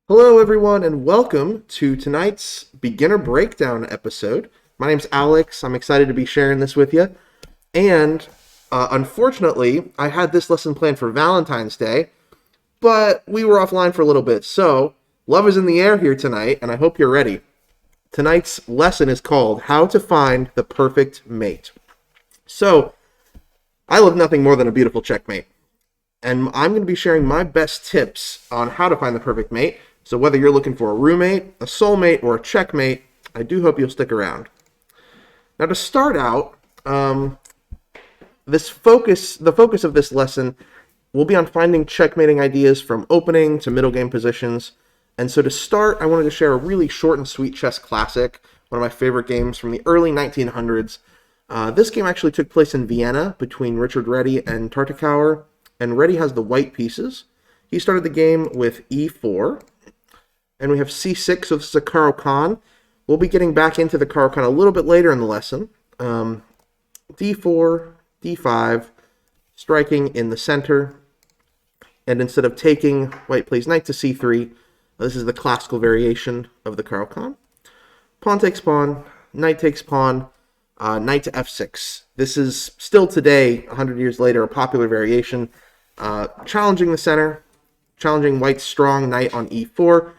Hello, everyone, and welcome to tonight's beginner breakdown episode. My name's Alex. I'm excited to be sharing this with you. And unfortunately, I had this lesson planned for Valentine's Day, but we were offline for a little bit. So, love is in the air here tonight, and I hope you're ready. Tonight's lesson is called How to Find the Perfect Mate. So, I love nothing more than a beautiful checkmate. And I'm going to be sharing my best tips on how to find the perfect mate. So whether you're looking for a roommate, a soulmate, or a checkmate, I do hope you'll stick around. Now to start out, the focus of this lesson will be on finding checkmating ideas from opening to middle game positions. And so to start, I wanted to share a really short and sweet chess classic, one of my favorite games from the early 1900s. This game actually took place in Vienna between Richard Reti and Tartakower. And Reti has the white pieces. He started the game with e4, and we have c6, so this is a Caro-Kann. We'll be getting back into the Caro-Kann a little bit later in the lesson. d4, d5, striking in the center, and instead of taking, white plays knight to c3. This is the classical variation of the Caro-Kann. Pawn takes pawn, knight takes pawn, knight to f6. This is still today, 100 years later, a popular variation. Challenging the center, challenging white's strong knight on e4,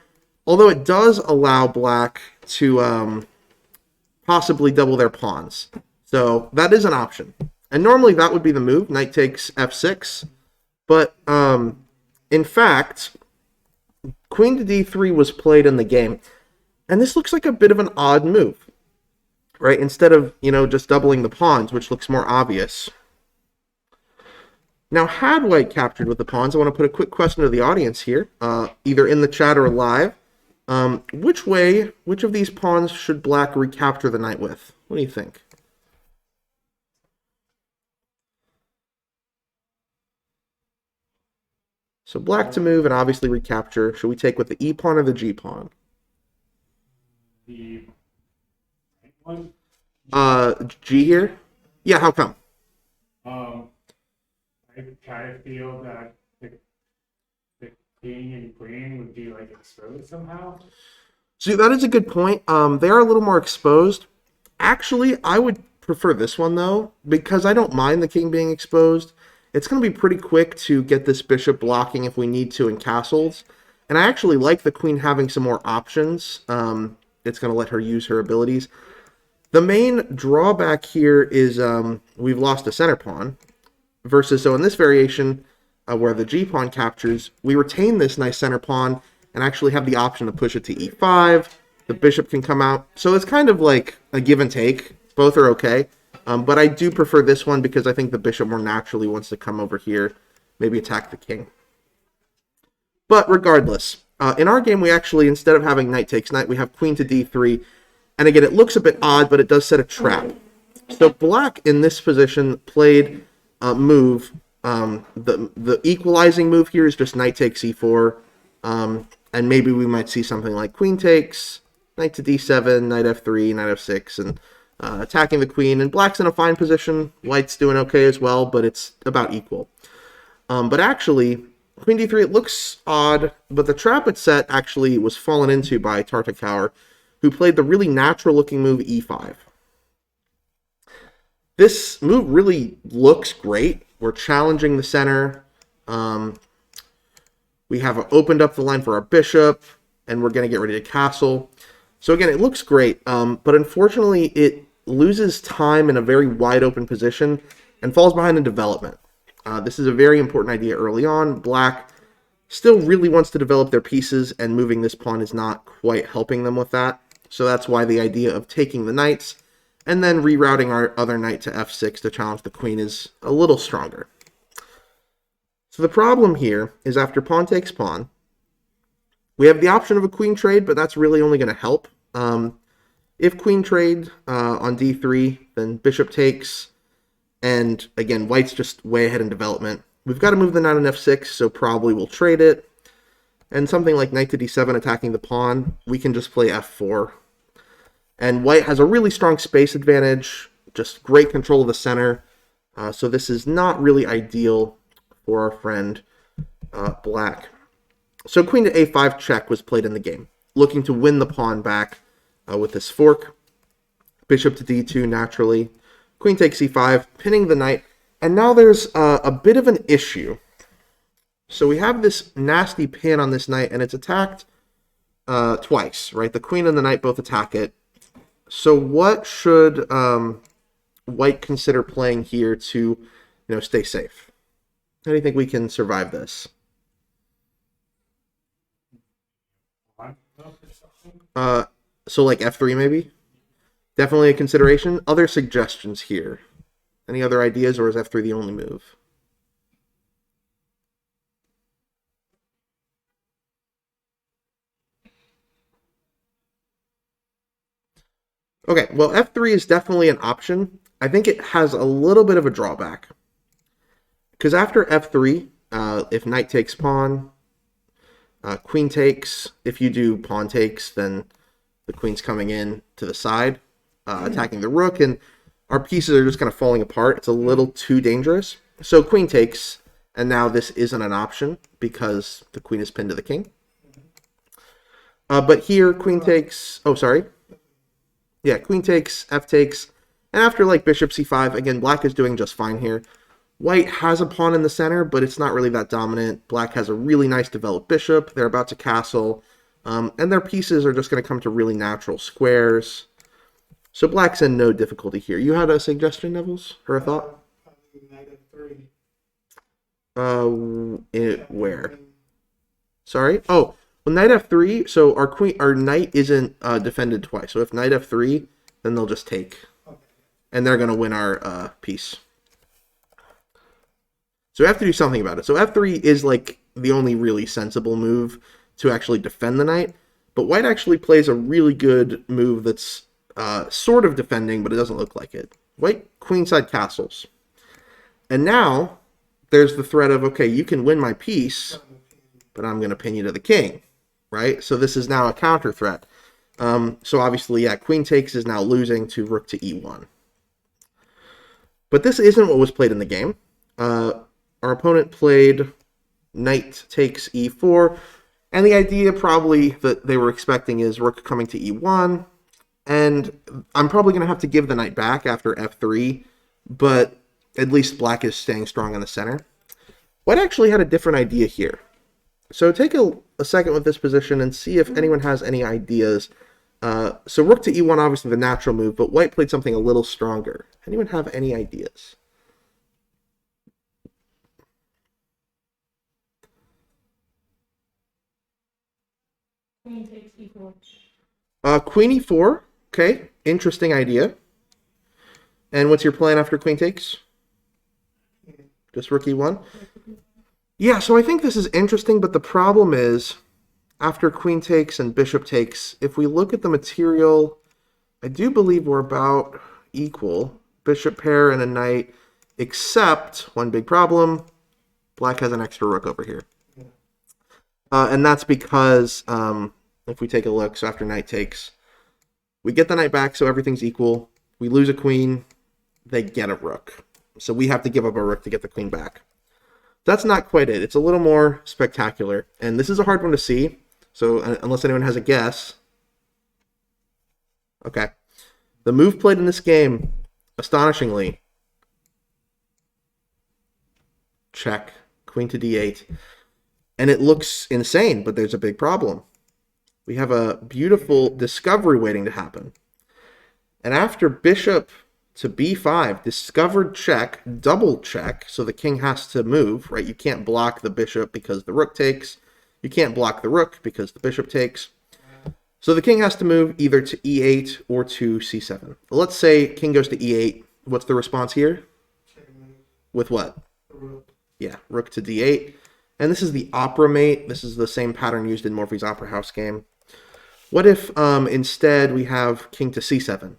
although it does allow black to possibly double their pawns. So that is an option. And normally that would be the move, knight takes f6. But in fact, queen to d3 was played in the game. And this looks like a bit of an odd move, right? Instead of, just doubling the pawns, which looks more obvious. Now, had white captured with the pawns, I want to put a quick question to the audience here, either in the chat or live. Which of these pawns should black recapture the knight with? What do you think? So black to move and obviously recapture. Should we take with the e pawn or the g pawn? The one. G here? Yeah, how come? I kind of feel that the king and queen would be like exposed somehow. See, that is a good point. They are a little more exposed. Actually, I would prefer this one though, because I don't mind the king being exposed. It's going to be pretty quick to get this bishop blocking if we need to in castles. And I actually like the queen having some more options. It's going to let her use her abilities. The main drawback here is we've lost a center pawn. So in this variation, where the g pawn captures, we retain this nice center pawn and actually have the option to push it to e5. The bishop can come out. So it's kind of like a give and take. Both are okay. But I do prefer this one because I think the bishop more naturally wants to come over here, maybe attack the king. But regardless, in our game, we actually, instead of having knight takes knight, we have queen to d3. And again, it looks a bit odd, but it does set a trap. So black in this position played move. The equalizing move here is just knight takes e4. And maybe we might see something like queen takes, knight to d7, knight f3, knight f6, and attacking the queen. And black's in a fine position. White's doing okay as well, but it's about equal. But actually, queen d3, it looks odd, but the trap it set actually was fallen into by Tartakower, who played the really natural-looking move e5. This move really looks great. We're challenging the center. We have opened up the line for our bishop, and we're going to get ready to castle. So again, it looks great, but unfortunately, it loses time in a very wide-open position and falls behind in development. This is a very important idea early on. Black still really wants to develop their pieces, and moving this pawn is not quite helping them with that. So that's why the idea of taking the knights and then rerouting our other knight to f6 to challenge the queen is a little stronger. So the problem here is after pawn takes pawn, we have the option of a queen trade, but that's really only going to help. If queen trade on d3, then bishop takes, and again, white's just way ahead in development. We've got to move the knight on f6, so probably we'll trade it. And something like knight to d7 attacking the pawn, we can just play f4. And white has a really strong space advantage, just great control of the center. So this is not really ideal for our friend black. So queen to a5 check was played in the game, looking to win the pawn back with this fork. Bishop to d2 naturally. Queen takes e5, pinning the knight. And now there's a bit of an issue. So we have this nasty pin on this knight, and it's attacked twice, right? The queen and the knight both attack it. So what should White consider playing here to, stay safe? How do you think we can survive this? So like f3 maybe? Definitely a consideration. Other suggestions here? Any other ideas, or is f3 the only move? Okay, well, f3 is definitely an option. I think it has a little bit of a drawback. Because after f3, if knight takes pawn, queen takes, if you do pawn takes, then the queen's coming in to the side, attacking the rook, and our pieces are just kind of falling apart. It's a little too dangerous. So queen takes, and now this isn't an option because the queen is pinned to the king. But here, queen takes, oh, sorry. Yeah, queen takes, f takes, and after like bishop c5, again, black is doing just fine here. White has a pawn in the center, but it's not really that dominant. Black has a really nice developed bishop. They're about to castle, and their pieces are just going to come to really natural squares. So black's in no difficulty here. You had a suggestion, Nevils, or a thought? Knight f3. Where? Sorry? Oh, well, knight f3, so our knight isn't defended twice. So if knight f3, then they'll just take. Okay. And they're going to win our piece. So we have to do something about it. So f3 is like the only really sensible move to actually defend the knight. But white actually plays a really good move that's sort of defending, but it doesn't look like it. White queenside castles. And now there's the threat of, okay, you can win my piece, but I'm going to pin you to the king, right? So this is now a counter threat. So obviously, yeah, queen takes is now losing to rook to e1. But this isn't what was played in the game. Our opponent played knight takes e4, and the idea probably that they were expecting is rook coming to e1, and I'm probably going to have to give the knight back after f3, but at least black is staying strong in the center. White actually had a different idea here. So take a second with this position and see if anyone has any ideas. So rook to e1, obviously the natural move, but white played something a little stronger. Anyone have any ideas? Queen takes e4. Queen e4. Okay, interesting idea. And what's your plan after queen takes? Just rook e1? Yeah, so I think this is interesting, but the problem is, after queen takes and bishop takes, if we look at the material, I do believe we're about equal. Bishop pair and a knight, except one big problem, black has an extra rook over here. And that's because, if we take a look, so after knight takes, we get the knight back, so everything's equal. We lose a queen, they get a rook. So we have to give up a rook to get the queen back. That's not quite it. It's a little more spectacular. And this is a hard one to see, so unless anyone has a guess. Okay. The move played in this game, astonishingly, check, queen to d8. And it looks insane, but there's a big problem. We have a beautiful discovery waiting to happen. And after bishop to b5, discovered check, double check, so the king has to move, right? You can't block the bishop because the rook takes. You can't block the rook because the bishop takes. So the king has to move either to e8 or to c7. Let's say king goes to e8. What's the response here? Checkmate. With what? Rook. Yeah, rook to d8. And this is the opera mate. This is the same pattern used in Morphy's Opera House game. What if instead we have king to c7?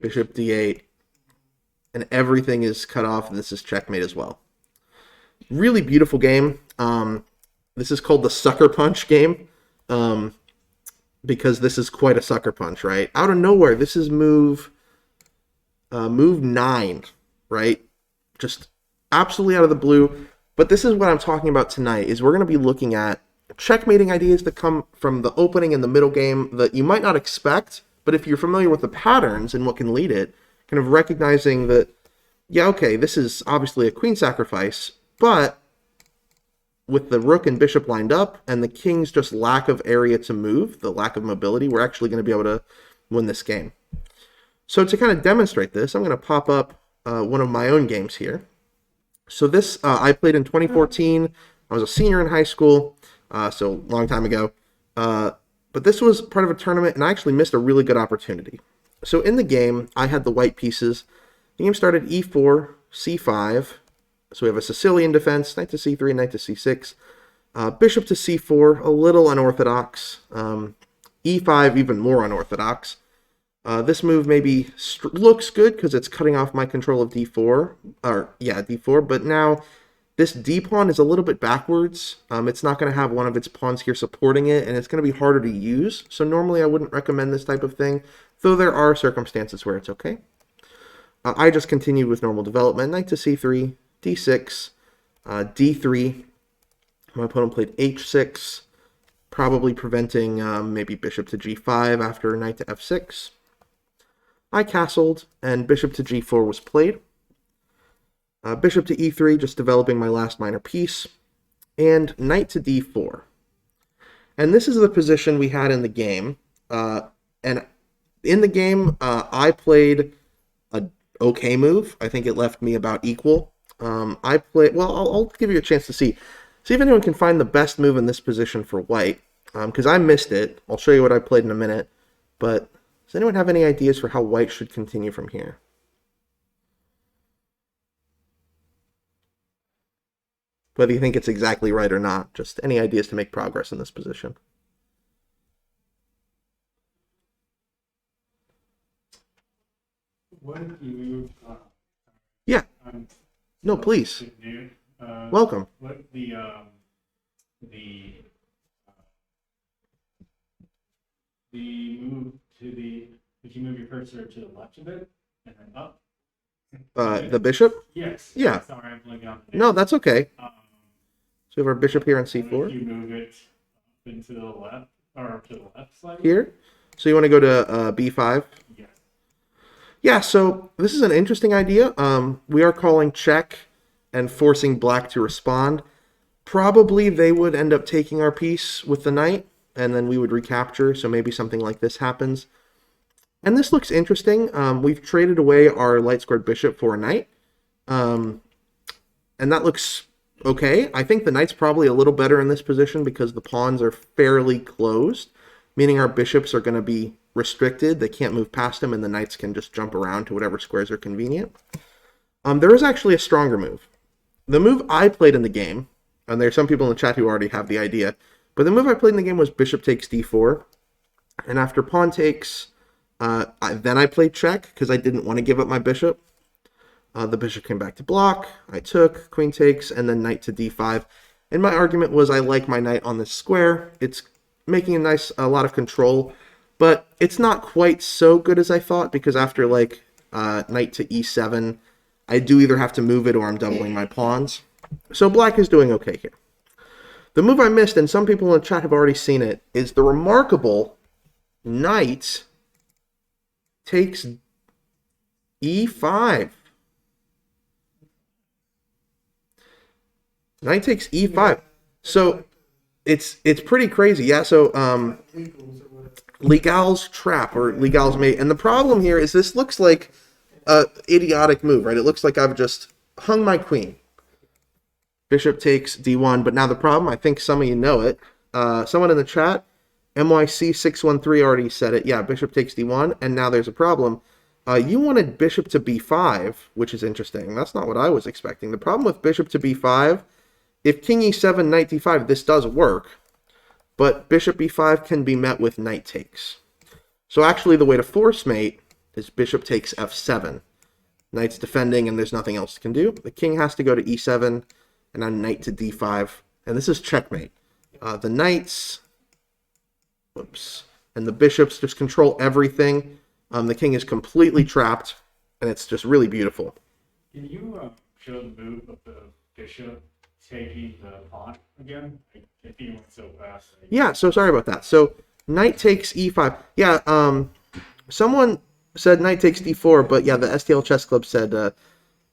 Bishop d8. And everything is cut off, and this is checkmate as well. Really beautiful game. This is called the sucker punch game, because this is quite a sucker punch, right? Out of nowhere, this is move 9. right? Just absolutely out of the blue. But this is what I'm talking about tonight, is we're going to be looking at checkmating ideas that come from the opening and the middle game that you might not expect, but if you're familiar with the patterns and what can lead it, kind of recognizing that, yeah, okay, this is obviously a queen sacrifice, but with the rook and bishop lined up and the king's just lack of area to move, the lack of mobility, we're actually going to be able to win this game. So to kind of demonstrate this, I'm going to pop up one of my own games here. So this I played in 2014. I was a senior in high school, so a long time ago. But this was part of a tournament, and I actually missed a really good opportunity. So in the game, I had the white pieces. The game started e4, c5. So we have a Sicilian defense, knight to c3, knight to c6. Bishop to c4, a little unorthodox. e5, even more unorthodox. This move maybe looks good because it's cutting off my control of d4. D4. But now this d pawn is a little bit backwards. It's not going to have one of its pawns here supporting it, and it's going to be harder to use. So normally I wouldn't recommend this type of thing, though there are circumstances where it's okay. I just continued with normal development. Knight to c3, d6, d3. My opponent played h6, probably preventing maybe bishop to g5 after knight to f6. I castled, and bishop to g4 was played. Bishop to e3, just developing my last minor piece. And knight to d4. And this is the position we had in the game. And in the game, I played an okay move. I think it left me about equal. I'll give you a chance to see if anyone can find the best move in this position for white, because I missed it. I'll show you what I played in a minute, but does anyone have any ideas for how white should continue from here? Whether you think it's exactly right or not, just any ideas to make progress in this position. What if you move? Yeah. I'm No, please. new. Welcome. What the move to the, if you move your cursor to the left a bit and then up. The bishop? Yes. Yeah. Sorry, I'm blanking on. No, that's okay. Um, So we have our bishop here on and if c4. you move it up into the left or to the left slightly. Here. So you want to go to b5? Yes. Yeah, so this is an interesting idea. We are calling check and forcing black to respond. Probably they would end up taking our piece with the knight, and then we would recapture, so maybe something like this happens. And this looks interesting. We've traded away our light-squared bishop for a knight, and that looks okay. I think the knight's probably a little better in this position because the pawns are fairly closed, meaning our bishops are going to be restricted. They can't move past them, and the knights can just jump around to whatever squares are convenient. There is actually a stronger move. The move I played in the game, and there's some people in the chat who already have the idea, but the move I played in the game was bishop takes d4, and after pawn takes, then I played check because I didn't want to give up my bishop. The bishop came back to block, I took, queen takes, and then knight to d5. And my argument was I like my knight on this square. It's making a lot of control, but it's not quite so good as I thought because after like knight to e7, I do either have to move it or I'm doubling my pawns. So black is doing okay here. The move I missed, and some people in the chat have already seen it, is the remarkable knight takes e5. Knight takes e5. So it's pretty crazy. Yeah, so Legal's trap or Legal's mate. And the problem here is this looks like a idiotic move, right? It looks like I've just hung my queen. Bishop takes d1, but now the problem, I think some of you know it. Someone in the chat, MYC613 already said it. Yeah, bishop takes d1, and now there's a problem. You wanted bishop to b5, which is interesting. That's not what I was expecting. The problem with bishop to b5, if king e7, knight d5, this does work, but bishop b5 can be met with knight takes. So actually the way to force mate is bishop takes f7. Knight's defending and there's nothing else it can do. The king has to go to e7, and now knight to d5, and this is checkmate. The knights, and the bishops just control everything. The king is completely trapped, and it's just really beautiful. Can you show the move of the bishop taking the pawn again? I think it went so fast. Yeah, so sorry about that. So knight takes e5. Yeah, someone said knight takes d4, but yeah, the STL Chess Club said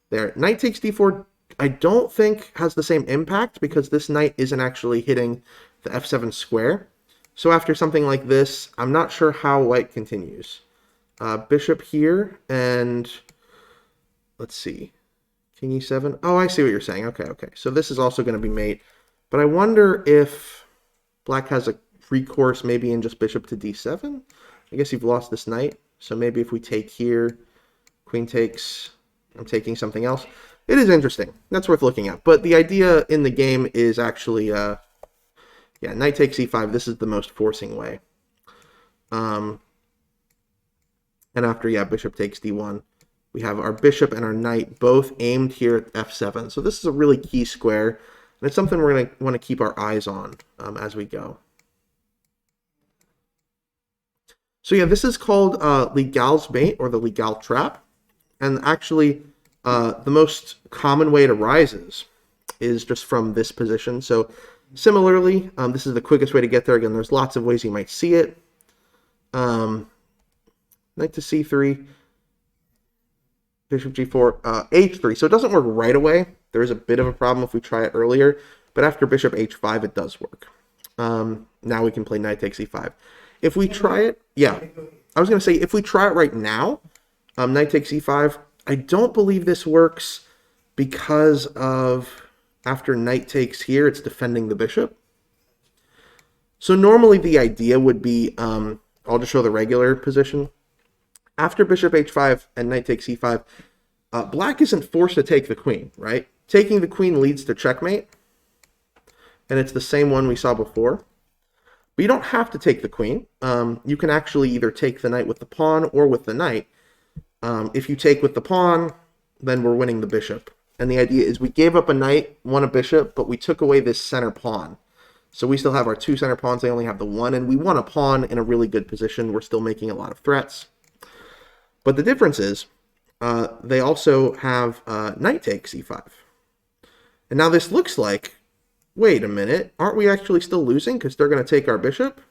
there. Knight takes d4, I don't think has the same impact because this knight isn't actually hitting the f7 square. So after something like this, I'm not sure how white continues. Bishop here, and let's see. King e7. Oh, I see what you're saying. Okay, okay. So this is also going to be mate. But I wonder if black has a recourse maybe in just bishop to d7. I guess you've lost this knight. So maybe if we take here, queen takes, I'm taking something else. It is interesting. That's worth looking at. But the idea in the game is actually, yeah, knight takes e5. This is the most forcing way. And after, yeah, bishop takes d1. We have our bishop and our knight both aimed here at f7. So this is a really key square. And it's something we're going to want to keep our eyes on as we go. So yeah, this is called Legal's Mate or the Legal Trap. And actually, the most common way it arises is just from this position. So similarly, this is the quickest way to get there. Again, there's lots of ways you might see it. Knight to c3, bishop g4, h3. So it doesn't work right away. There is a bit of a problem if we try it earlier. But after bishop h5, it does work. Now we can play knight takes e5. If we try it, yeah, I was going to say, if we try it right now, knight takes e5, I don't believe this works because of after knight takes here, it's defending the bishop. So normally the idea would be, I'll just show the regular position. After bishop h5 and knight takes e5, black isn't forced to take the queen, right? Taking the queen leads to checkmate, and it's the same one we saw before. But you don't have to take the queen. You can actually either take the knight with the pawn or with the knight. If you take with the pawn, then we're winning the bishop. And the idea is we gave up a knight, won a bishop, but we took away this center pawn. So we still have our two center pawns. They only have the one, and we won a pawn in a really good position. We're still making a lot of threats. But the difference is they also have knight takes e5. And now this looks like, wait a minute, aren't we actually still losing because they're going to take our bishop?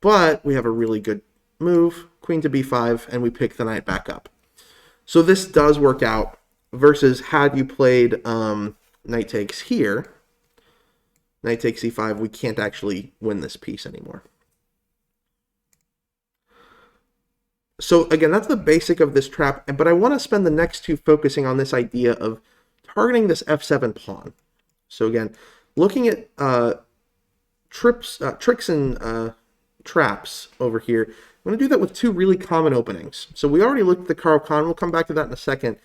But we have a really good move, queen to b5, and we pick the knight back up. So this does work out versus had you played knight takes here, knight takes e5, we can't actually win this piece anymore. So again, that's the basic of this trap, but I want to spend the next two focusing on this idea of targeting this f7 pawn. So again, looking at tricks and traps over here, I'm going to do that with two really common openings. So we already looked at the Caro-Kann. We'll come back to that in a second.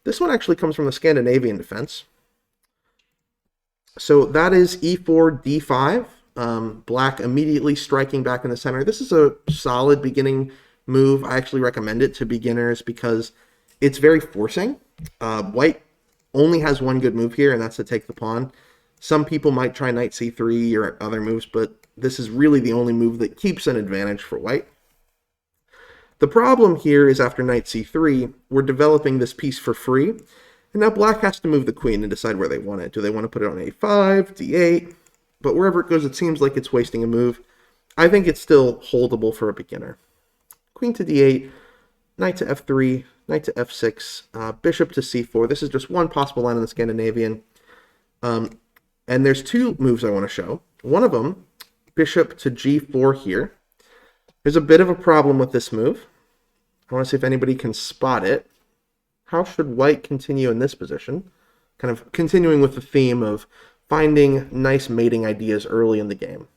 This one actually comes from the Scandinavian defense. So that is e4, d5. Black immediately striking back in the center. This is a solid beginning move. I actually recommend it to beginners because it's very forcing. White only has one good move here, and that's to take the pawn. Some people might try knight c3 or other moves, but this is really the only move that keeps an advantage for white. The problem here is after knight c3, we're developing this piece for free, and now black has to move the queen and decide where they want it. Do they want to put it on a5, d8? But wherever it goes, it seems like it's wasting a move. I think it's still holdable for a beginner. Queen to d8, knight to f3, knight to f6, bishop to c4. This is just one possible line in the Scandinavian. And there's two moves I want to show. One of them, bishop to g4 here. There's a bit of a problem with this move. I want to see if anybody can spot it. How should white continue in this position? Kind of continuing with the theme of finding nice mating ideas early in the game.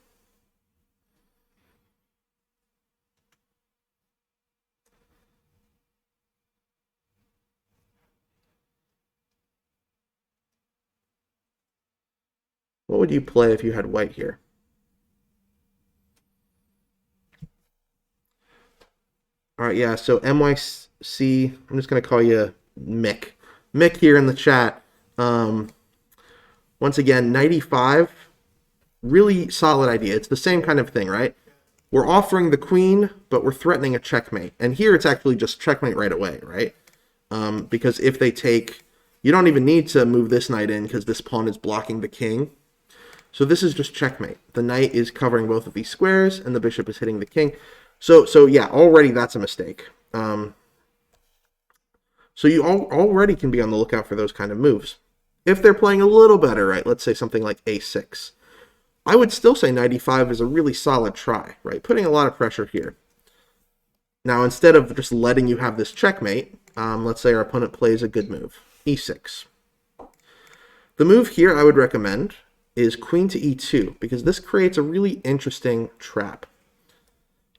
What would you play if you had white here? All right, yeah, so MYC, I'm just going to call you Mick. Mick here in the chat. Once again, 95, really solid idea. It's the same kind of thing, right? We're offering the queen, but we're threatening a checkmate. And here it's actually just checkmate right away, right? because if they take, you don't even need to move this knight in because this pawn is blocking the king. So this is just checkmate. The knight is covering both of these squares, and the bishop is hitting the king. So yeah, already that's a mistake. So you already can be on the lookout for those kind of moves. If they're playing a little better, right, let's say something like a6, I would still say knight e5 is a really solid try, right? Putting a lot of pressure here. Now, instead of just letting you have this checkmate, let's say our opponent plays a good move, e6. The move here I would recommend is queen to e2, because this creates a really interesting trap.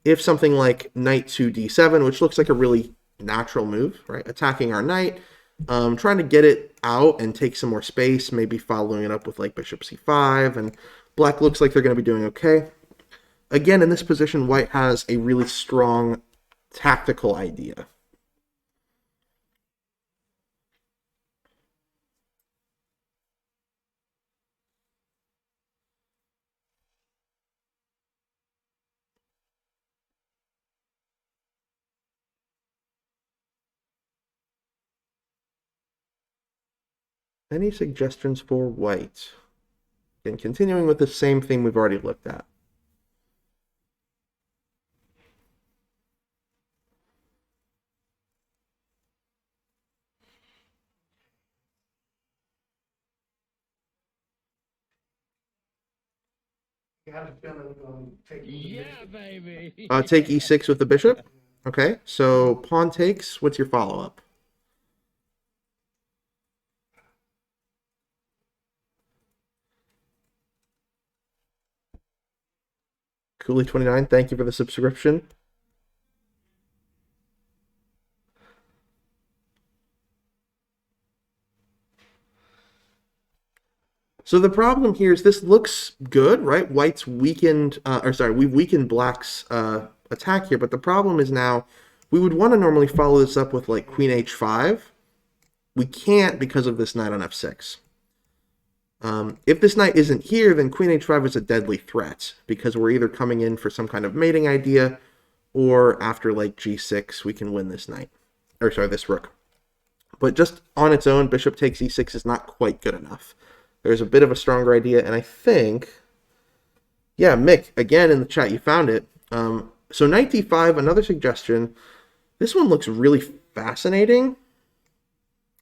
If something like knight to d7, which looks like a really natural move, right? Attacking our knight, trying to get it out and take some more space, maybe following it up with like bishop c5, and black looks like they're going to be doing okay. Again, in this position, white has a really strong tactical idea. Any suggestions for white? And continuing with the same theme we've already looked at. I got a feeling we're going to take Yeah, baby. Take e6 with the bishop. Okay, so pawn takes. What's your follow-up? Cooley29, thank you for the subscription. So the problem here is this looks good, right? White's weakened, we've weakened black's attack here, but the problem is now we would want to normally follow this up with like queen h5. We can't because of this knight on f6. If this knight isn't here, then queen h5 is a deadly threat because we're either coming in for some kind of mating idea, or after like g6 we can win this knight, or sorry, this rook. But just on its own, bishop takes e6 is not quite good enough. There's a bit of a stronger idea, and I think, yeah, Mick, again in the chat, you found it. So knight d5, another suggestion. This one looks really fascinating.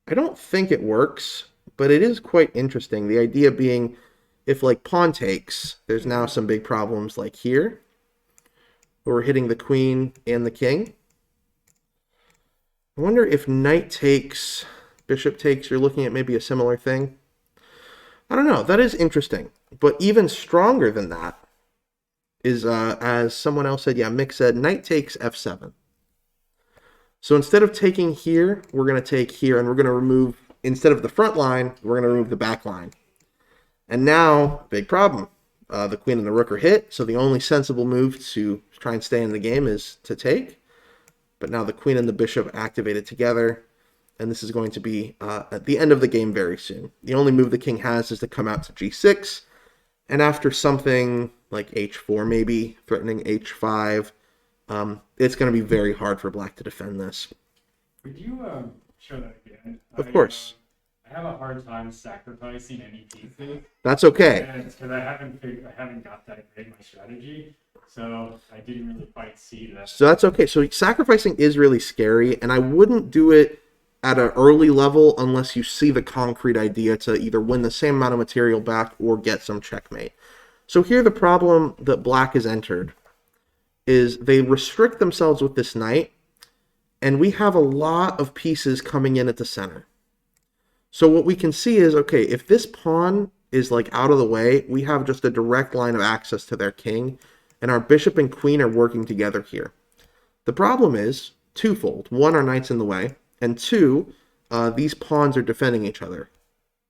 I don't think it works, but it is quite interesting. The idea being, if like pawn takes, there's now some big problems like here, where we're hitting the queen and the king. I wonder if knight takes, bishop takes, you're looking at maybe a similar thing. I don't know. That is interesting. But even stronger than that is, as someone else said, yeah, Mick said, knight takes f7. So instead of taking here, we're going to take here, and we're going to remove, instead of the front line, we're going to remove the back line. And now, big problem. The queen and the rook are hit, so the only sensible move to try and stay in the game is to take. But now the queen and the bishop activated together. And this is going to be at the end of the game very soon. The only move the king has is to come out to g6. And after something like h4 maybe, threatening h5, it's going to be very hard for black to defend this. Could you show that again? Of course. I have a hard time sacrificing any pieces. That's okay. Because I haven't got that great my strategy. So I didn't really quite see that. So that's okay. So sacrificing is really scary, and I wouldn't do it at an early level unless you see the concrete idea to either win the same amount of material back or get some checkmate. So here the problem that black has entered is they restrict themselves with this knight, and we have a lot of pieces coming in at the center. So what we can see is, okay, if this pawn is like out of the way, we have just a direct line of access to their king, and our bishop and queen are working together here. The problem is twofold. One, our knight's in the way. And two, these pawns are defending each other.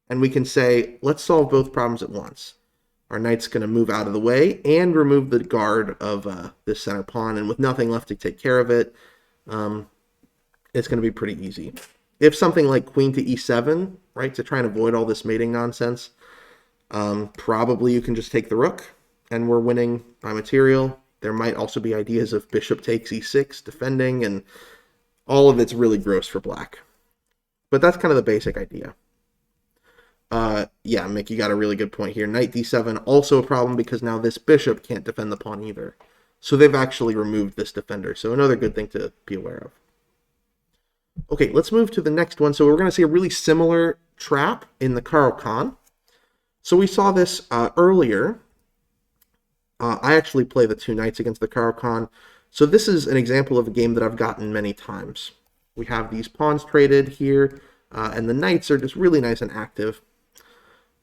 And we can say, let's solve both problems at once. Our knight's going to move out of the way and remove the guard of this center pawn. And with nothing left to take care of it, it's going to be pretty easy. If something like queen to e7, right, to try and avoid all this mating nonsense, probably you can just take the rook, and we're winning by material. There might also be ideas of bishop takes e6, defending, and all of it's really gross for black. But that's kind of the basic idea. Yeah, Mick, you got a really good point here. Knight d7, also a problem because now this bishop can't defend the pawn either. So they've actually removed this defender. So another good thing to be aware of. Okay, let's move to the next one. So we're going to see a really similar trap in the Caro-Kann. So we saw this earlier. I actually play the 2 knights against the Caro-Kann. So this is an example of a game that I've gotten many times. We have these pawns traded here, and the knights are just really nice and active.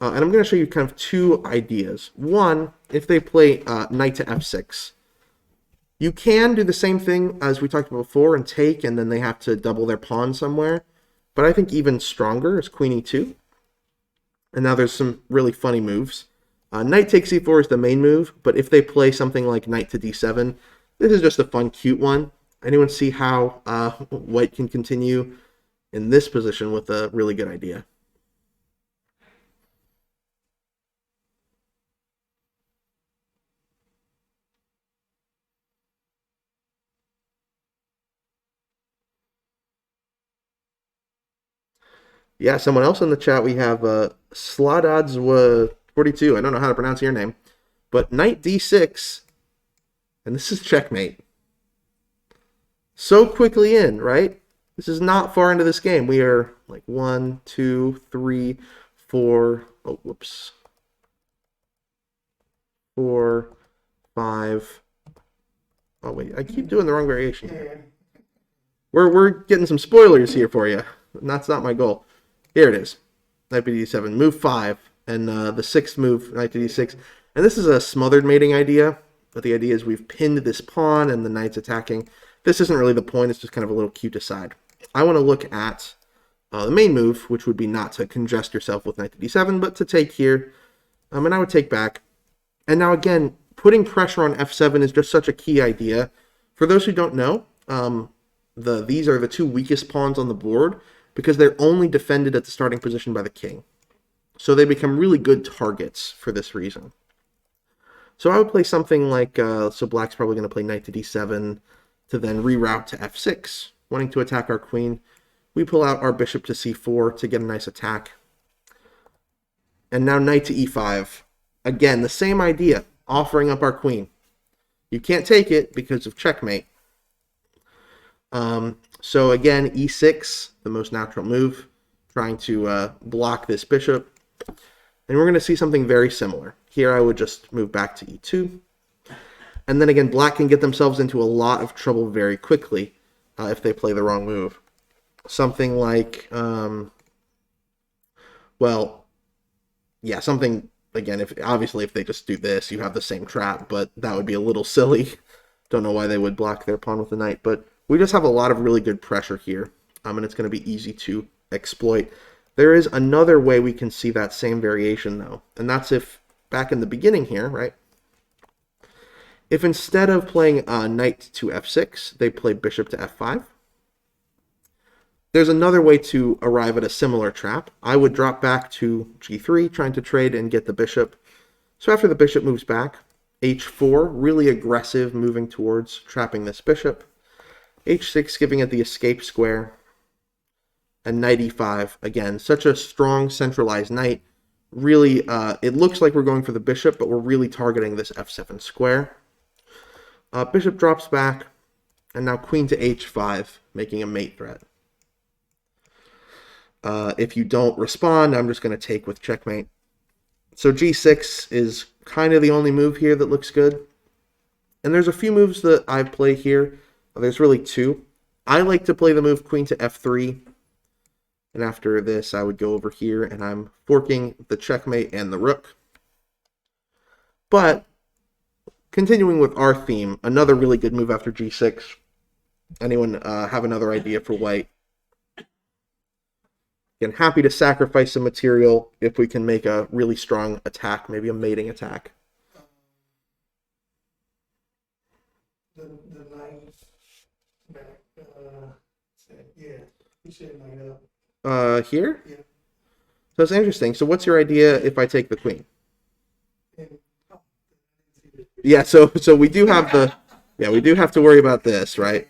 And I'm going to show you kind of 2 ideas. One, if they play knight to f6. You can do the same thing as we talked about before and take, and then they have to double their pawn somewhere. But I think even stronger is queen e2. And now there's some really funny moves. Knight takes e4 is the main move, but if they play something like knight to d7, this is just a fun, cute one. Anyone see how white can continue in this position with a really good idea? Yeah, someone else in the chat, we have Sladadswa42. I don't know how to pronounce your name. But knight d6, and this is checkmate. So quickly in, right? This is not far into this game. We are like 1, 2, 3, 4, oh, whoops. 4, 5. Oh, wait, I keep doing the wrong variation. Yeah. We're getting some spoilers here for you. That's not my goal. Here it is. Knight to d7, move 5, and the 6th move, knight to d6. And this is a smothered mating idea, but the idea is we've pinned this pawn and the knight's attacking. This isn't really the point, it's just kind of a little cute aside. I want to look at the main move, which would be not to congest yourself with knight to d7, but to take here. And I would take back. And now again, putting pressure on f7 is just such a key idea. For those who don't know, these are the 2 weakest pawns on the board, because they're only defended at the starting position by the king. So they become really good targets for this reason. So I would play something like, so black's probably going to play knight to d7 to then reroute to f6, wanting to attack our queen. We pull out our bishop to c4 to get a nice attack. And now knight to e5. Again, the same idea, offering up our queen. You can't take it because of checkmate. So again, e6, the most natural move, trying to block this bishop. And we're going to see something very similar. Here I would just move back to e2. And then again, black can get themselves into a lot of trouble very quickly if they play the wrong move. Something like, well, yeah, something, again, obviously if they just do this, you have the same trap, but that would be a little silly. Don't know why they would block their pawn with the knight, but we just have a lot of really good pressure here, and it's going to be easy to exploit. There is another way we can see that same variation, though, and that's if, back in the beginning here, right, if instead of playing knight to f6, they play bishop to f5, there's another way to arrive at a similar trap. I would drop back to g3, trying to trade and get the bishop. So after the bishop moves back, h4, really aggressive, moving towards trapping this bishop. h6 giving it the escape square, and knight e5. Again, such a strong centralized knight. Really, it looks like we're going for the bishop, but we're really targeting this f7 square. Bishop drops back, and now queen to h5, making a mate threat. If you don't respond, I'm just going to take with checkmate. So g6 is kind of the only move here that looks good. And there's a few moves that I play here. There's really 2. I like to play the move queen to f3. And after this, I would go over here, and I'm forking the checkmate and the rook. But, continuing with our theme, another really good move after g6. Anyone have another idea for white? Again, happy to sacrifice some material if we can make a really strong attack, maybe a mating attack. The knight back, yeah, you said knight up. Here? Yeah. So it's interesting. So what's your idea if I take the queen? And, oh, Yeah, so we do have the, yeah, we do have to worry about this, right?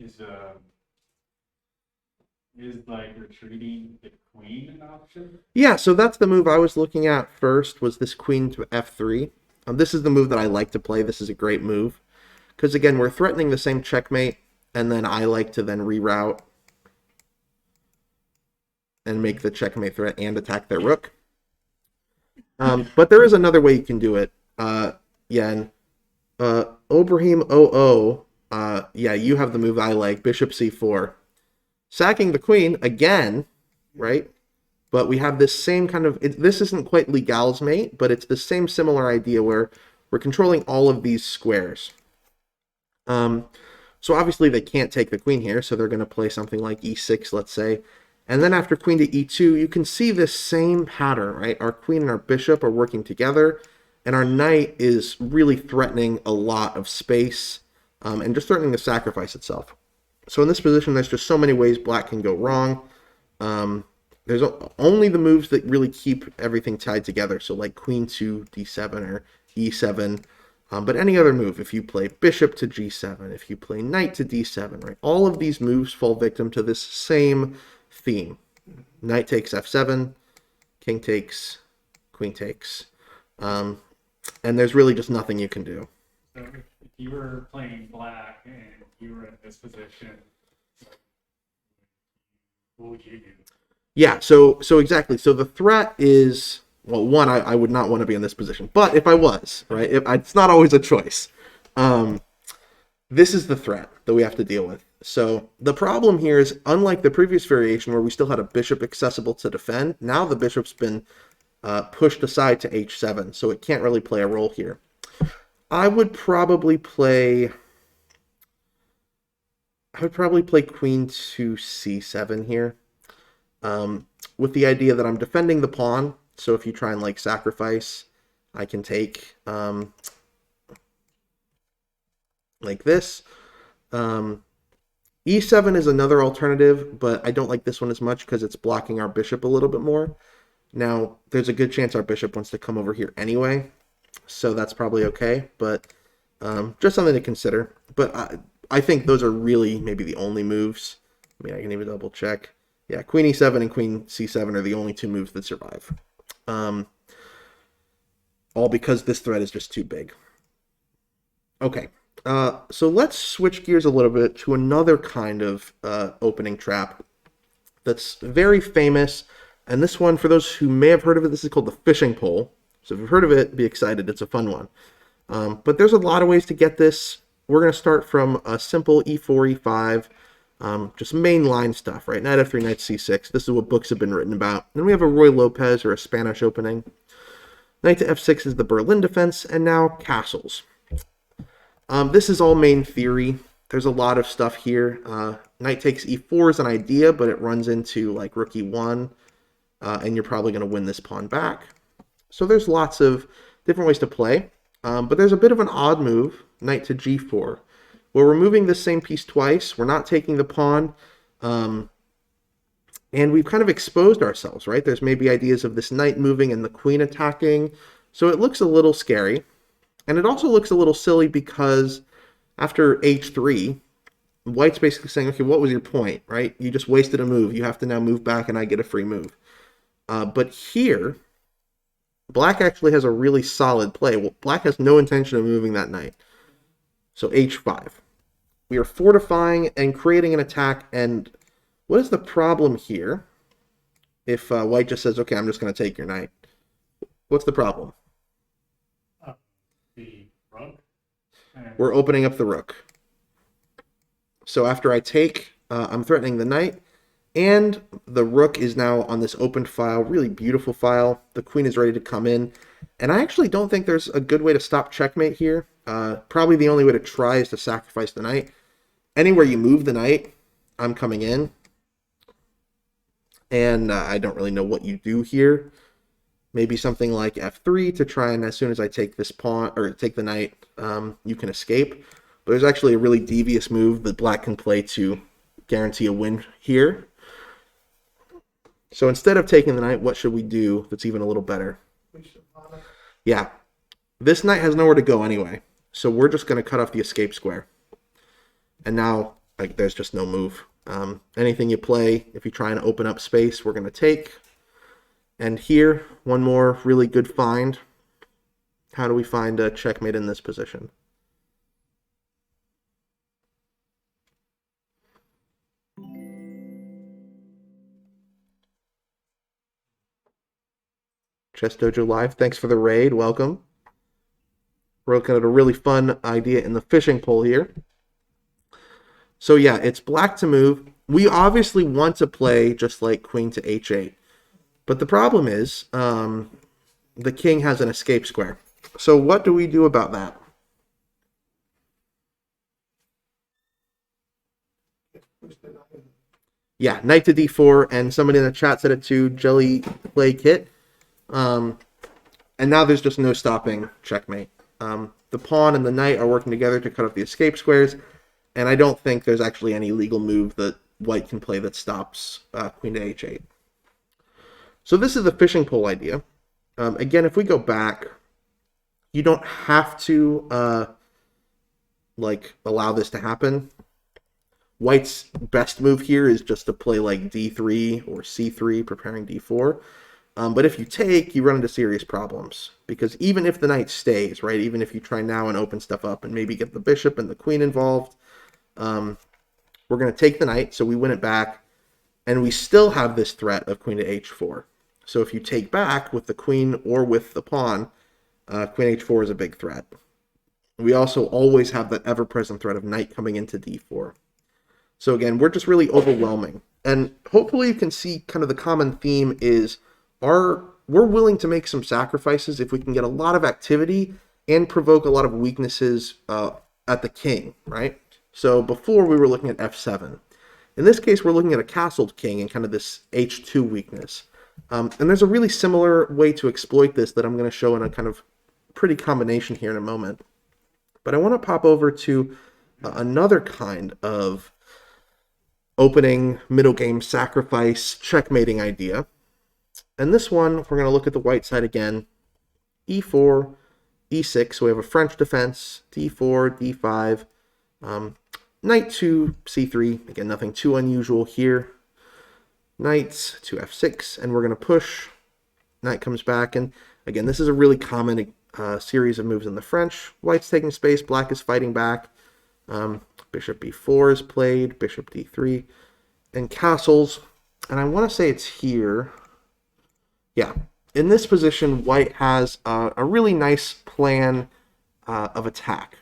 is like retreating the queen an option? Yeah, so that's the move I was looking at first, was this queen to f3. This is the move that I like to play. This is a great move. Because again, we're threatening the same checkmate, and then I like to then reroute and make the checkmate threat and attack their rook. But there is another way you can do it. Yen. Obrahim OO. Yeah, you have the move I like, bishop c4. Sacking the queen again, right? But we have this same kind of, this isn't quite Legal's mate, but it's the same similar idea where we're controlling all of these squares. So obviously they can't take the queen here, so they're going to play something like e6, let's say. And then after queen to e2, you can see this same pattern, right? Our queen and our bishop are working together, and our knight is really threatening a lot of space, and just threatening to sacrifice itself. So in this position, there's just so many ways black can go wrong. There's only the moves that really keep everything tied together. So like queen to d7 or e7. But any other move, if you play bishop to g7, if you play knight to d7, right? All of these moves fall victim to this same theme. Knight takes f7, king takes, queen takes. And there's really just nothing you can do. So if you were playing black and you were in this position, what would you do? Yeah, so exactly. So the threat is, well, one, I would not want to be in this position. But if I was, right, it's not always a choice. This is the threat that we have to deal with. So the problem here is, unlike the previous variation where we still had a bishop accessible to defend, now the bishop's been pushed aside to h7, so it can't really play a role here. I would probably play queen to c7 here, with the idea that I'm defending the pawn. So if you try and like sacrifice, I can take like this. E7 is another alternative, but I don't like this one as much because it's blocking our bishop a little bit more. Now, there's a good chance our bishop wants to come over here anyway, so that's probably okay, but just something to consider. But I think those are really maybe the only moves. I mean, I can even double check. Yeah, queen e7 and queen c7 are the only two moves that survive. All because this threat is just too big. Okay, so let's switch gears a little bit to another kind of opening trap that's very famous. And this one, for those who may have heard of it, this is called the fishing pole. So if you've heard of it, be excited. It's a fun one. But there's a lot of ways to get this. We're going to start from a simple e4, e5, just mainline stuff, right? Knight f3, knight c6. This is what books have been written about. Then we have a Roy Lopez or a Spanish opening. Knight to f6 is the Berlin defense, and now castles. This is all main theory. There's a lot of stuff here. Knight takes e4 is an idea, but it runs into like rook e1, and you're probably going to win this pawn back. So there's lots of different ways to play, but there's a bit of an odd move, knight to g4, where we're moving this same piece twice. We're not taking the pawn, and we've kind of exposed ourselves, right? There's maybe ideas of this knight moving and the queen attacking, so it looks a little scary. And it also looks a little silly because after h3, white's basically saying, okay, what was your point, right? You just wasted a move. You have to now move back and I get a free move. But here, black actually has a really solid play. Well, black has no intention of moving that knight. So h5. We are fortifying and creating an attack. And what is the problem here if white just says, okay, I'm just going to take your knight? What's the problem? The rook. We're opening up the rook. So after I take, I'm threatening the knight, and the rook is now on this open file, really beautiful file. The queen is ready to come in, and I actually don't think there's a good way to stop checkmate here. Probably the only way to try is to sacrifice the knight. Anywhere you move the knight, I'm coming in, and I don't really know what you do here. Maybe something like f3 to try and as soon as I take this pawn, or take the knight, you can escape. But there's actually a really devious move that black can play to guarantee a win here. So instead of taking the knight, what should we do that's even a little better? Yeah, this knight has nowhere to go anyway. So we're just going to cut off the escape square. And now like there's just no move. Anything you play, if you try and open up space, we're going to take. And here, one more really good find. How do we find a checkmate in this position? Chess Dojo Live, thanks for the raid. Welcome. We're looking at a really fun idea in the fishing pole here. So yeah, it's black to move. We obviously want to play just like queen to h8. But the problem is the king has an escape square. So what do we do about that? Push the knight up. Yeah, knight to d4, and somebody in the chat said it too, Jelly Play Kit. And now there's just no stopping checkmate. The pawn and the knight are working together to cut off the escape squares, and I don't think there's actually any legal move that white can play that stops queen to h8. So this is the fishing pole idea. Again, if we go back, you don't have to allow this to happen. White's best move here is just to play like d3 or c3, preparing d4. But if you take, you run into serious problems. Because even if the knight stays, right, even if you try now and open stuff up and maybe get the bishop and the queen involved, we're going to take the knight, so we win it back. And we still have this threat of queen to h4. So if you take back with the queen or with the pawn, queen h4 is a big threat. We also always have that ever-present threat of knight coming into d4. So again, we're just really overwhelming. And hopefully you can see kind of the common theme is we're willing to make some sacrifices if we can get a lot of activity and provoke a lot of weaknesses at the king, right? So before we were looking at f7. In this case, we're looking at a castled king and kind of this h2 weakness. And there's a really similar way to exploit this that I'm going to show in a kind of pretty combination here in a moment. But I want to pop over to another kind of opening, middle game, sacrifice, checkmating idea. And this one, we're going to look at the white side again. e4, e6, so we have a French defense, d4, d5, knight to c3, again, nothing too unusual here. Knight to f6, and we're going to push. Knight comes back, and again, this is a really common series of moves in the French. White's taking space, black is fighting back. Bishop b4 is played, bishop d3, and castles. And I want to say it's here. Yeah, in this position, white has a really nice plan of attack.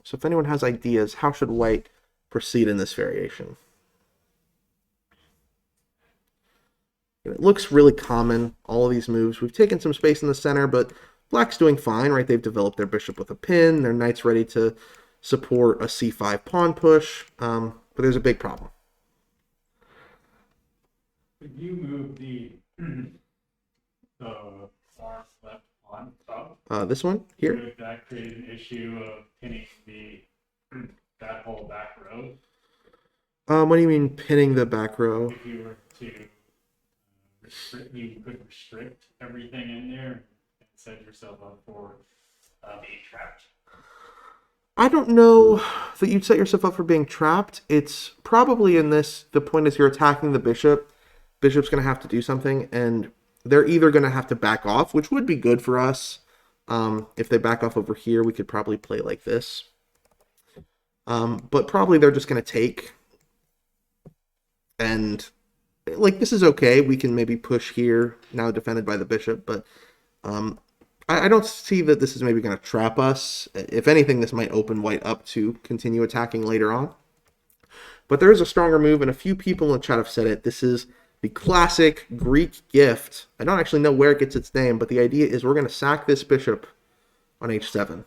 So if anyone has ideas, how should white proceed in this variation? It looks really common, all of these moves. We've taken some space in the center, but black's doing fine, right? They've developed their bishop with a pin. Their knight's ready to support a c5 pawn push, but there's a big problem. Could you move the far left pawn up? This one here? Would that create an issue of pinning that whole back row? What do you mean pinning the back row? If you were to restrict, you could restrict everything in there and set yourself up for being trapped. I don't know that you'd set yourself up for being trapped. It's probably in this, the point is you're attacking the bishop. Bishop's going to have to do something, and they're either going to have to back off, which would be good for us. If they back off over here, we could probably play like this. But probably they're just going to take. And like, this is okay. We can maybe push here, now defended by the bishop, but I don't see that this is maybe going to trap us. If anything, this might open white up to continue attacking later on. But there is a stronger move, and a few people in the chat have said it. This is the classic Greek gift. I don't actually know where it gets its name, but the idea is we're going to sack this bishop on h7.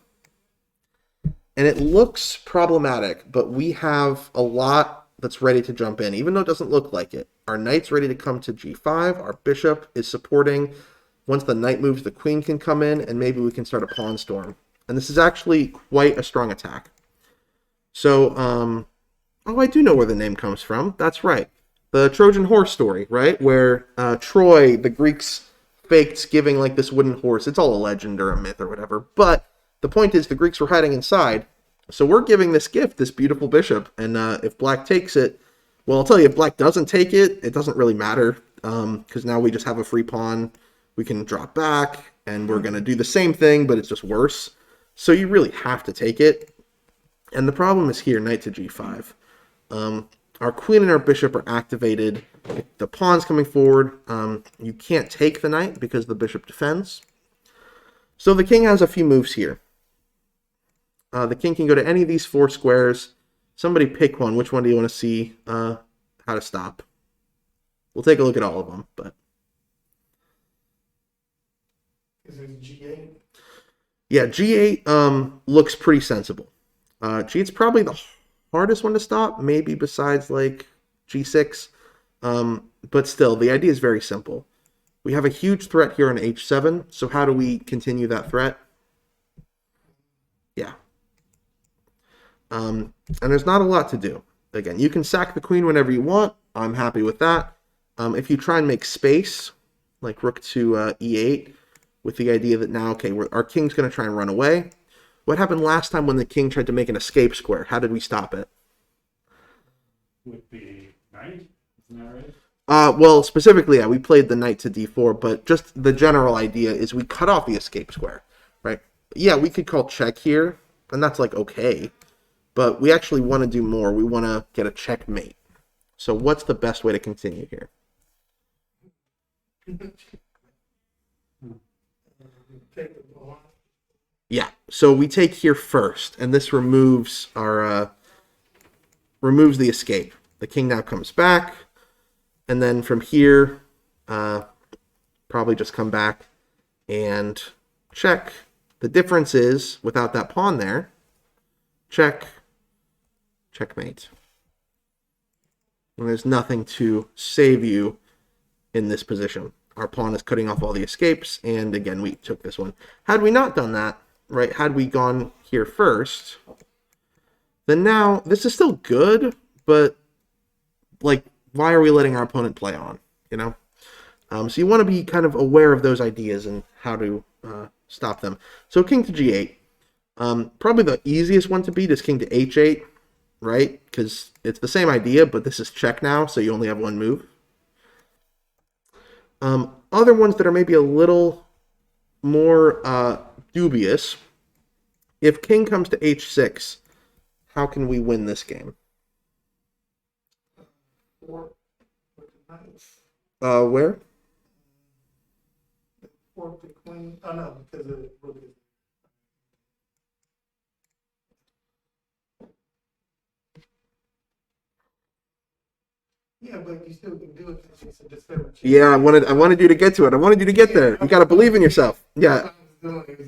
And it looks problematic, but we have a lot that's ready to jump in, even though it doesn't look like it. Our knight's ready to come to g5. Our bishop is supporting. Once the knight moves, the queen can come in, and maybe we can start a pawn storm. And this is actually quite a strong attack. So, oh, I do know where the name comes from. That's right. The Trojan horse story, right? Where Troy, the Greeks faked giving like this wooden horse. It's all a legend or a myth or whatever. But the point is the Greeks were hiding inside, So we're giving this gift, this beautiful bishop, and if black takes it, well, I'll tell you, if black doesn't take it, it doesn't really matter, because now we just have a free pawn. We can drop back, and we're going to do the same thing, but it's just worse. So you really have to take it. And the problem is here, knight to g5. Our queen and our bishop are activated. The pawn's coming forward. You can't take the knight because the bishop defends. So the king has a few moves here. The king can go to any of these 4 squares. Somebody pick one. Which one do you want to see how to stop? We'll take a look at all of them. But Is it G8? yeah, g8 looks pretty sensible. G8's probably the hardest one to stop, maybe besides like g6. But still, the idea is very simple. We have a huge threat here on h7, so how do we continue that threat? Yeah. And there's not a lot to do. Again, you can sack the queen whenever you want. I'm happy with that. If you try and make space, like rook to e8, with the idea that now, okay, our king's going to try and run away. What happened last time when the king tried to make an escape square? How did we stop it? With the knight, isn't that right? Well, specifically, yeah, we played the knight to d4, but just the general idea is we cut off the escape square, right? Yeah, we could call check here, and that's like okay, but we actually want to do more. We want to get a checkmate. So what's the best way to continue here? Take the pawn. Yeah, so we take here first, and this removes our removes the escape. The king now comes back, and then from here, probably just come back and check. The difference is, without that pawn there, check, checkmate. And there's nothing to save you in this position. Our pawn is cutting off all the escapes, and again, we took this one. Had we not done that, right, had we gone here first, then now, this is still good, but, like, why are we letting our opponent play on, you know? So you want to be kind of aware of those ideas and how to stop them. So king to g8. Probably the easiest one to beat is king to h8, right? Because it's the same idea, but this is check now, so you only have one move. Other ones that are maybe a little more dubious. If king comes to h6, how can we win this game? 4 with the knights. Where? 4 with the queen. Oh no, because of the rook is. Yeah, but you still can do it because it's a discovery. Yeah, I wanted you to get to it. I wanted you to get there. You got to believe in yourself. Yeah.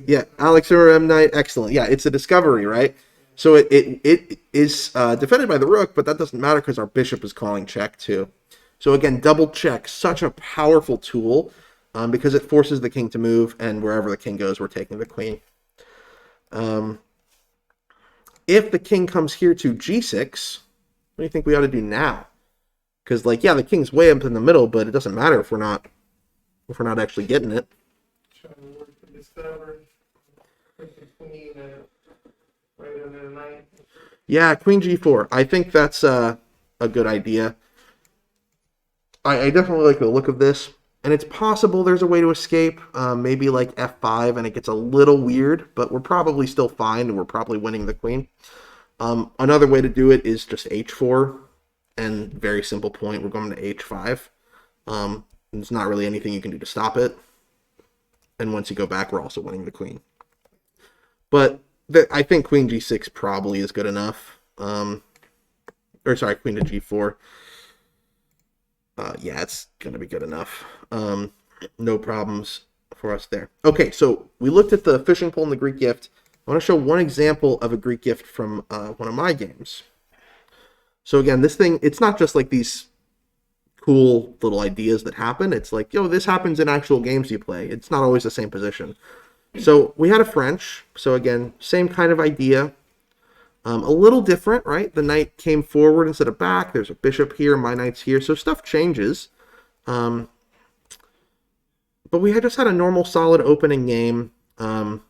Yeah, Alex or M Knight, excellent. Yeah, it's a discovery, right? So it is defended by the rook, but that doesn't matter because our bishop is calling check too. So again, double check, such a powerful tool because it forces the king to move, and wherever the king goes, we're taking the queen. If the king comes here to g6, what do you think we ought to do now? Because, like, yeah, the king's way up in the middle, but it doesn't matter if we're not actually getting it. Trying to work the discovery. Put the queen right under the knight. Yeah, queen g4. I think that's a good idea. I definitely like the look of this. And it's possible there's a way to escape, maybe like f5, and it gets a little weird, but we're probably still fine, and we're probably winning the queen. Another way to do it is just h4, and very simple point, we're going to h5. There's not really anything you can do to stop it. And once you go back, we're also winning the queen. But I think queen g6 probably is good enough. Or sorry, queen to g4. Yeah, it's going to be good enough. No problems for us there. Okay, so we looked at the fishing pole and the Greek gift. I want to show one example of a Greek gift from one of my games. So again, this thing, it's not just like these cool little ideas that happen. It's like, yo, this happens in actual games you play. It's not always the same position. So we had a French. So again, same kind of idea. A little different, right? The knight came forward instead of back. There's a bishop here. My knight's here. So stuff changes. But we had just had a normal, solid opening game. But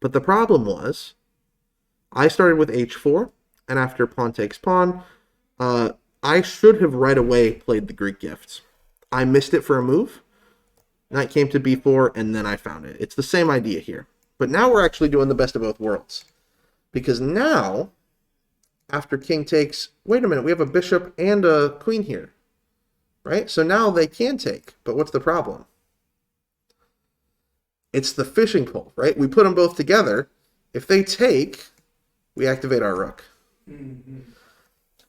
the problem was I started with h4, and after pawn takes pawn, I should have right away played the Greek gift. I missed it for a move. Knight came to b4, and then I found it. It's the same idea here. But now we're actually doing the best of both worlds. Because now, after king takes... Wait a minute, we have a bishop and a queen here. Right? So now they can take. But what's the problem? It's the fishing pole, right? We put them both together. If they take, we activate our rook. Mm-hmm.